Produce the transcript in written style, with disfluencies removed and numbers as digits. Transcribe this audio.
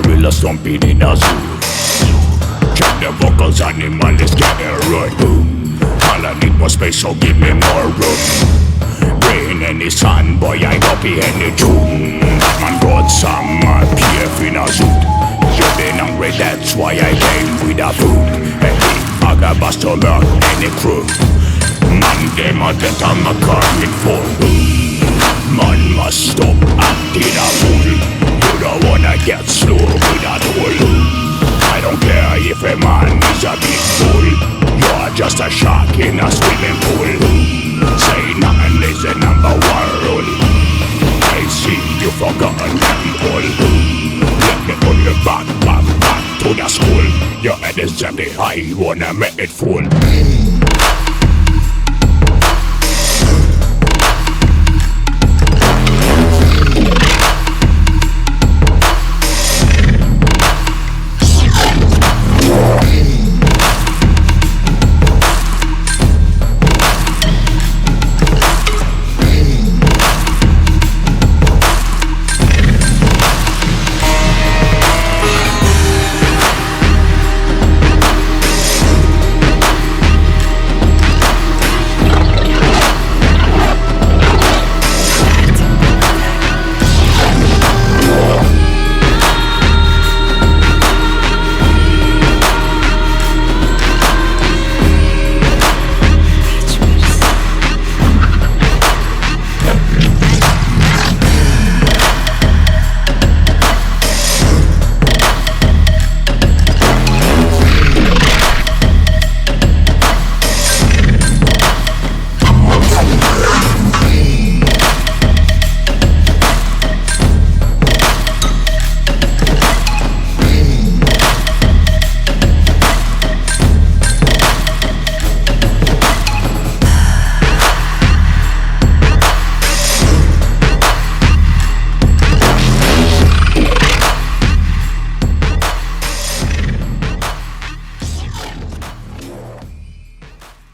gorilla stomping in a zoo. Check the vocals, animal is getting right. All I need more space, so give me more room. Rain any sun, boy, I copy any tune. Man got some PF in a suit. You've been hungry, that's why I came with a food. Hey, I got bust to learn any crew. Man, them a death, I'm a coming for. Man must stop acting a fool. You don't wanna get slow with a tool. I don't care if a man is a big fool. You're just a shark in a swimming pool. Say nothing is the number one rule. I see you forgotten them all. Let me pull you back to the school. Your head is empty, I wanna make it full.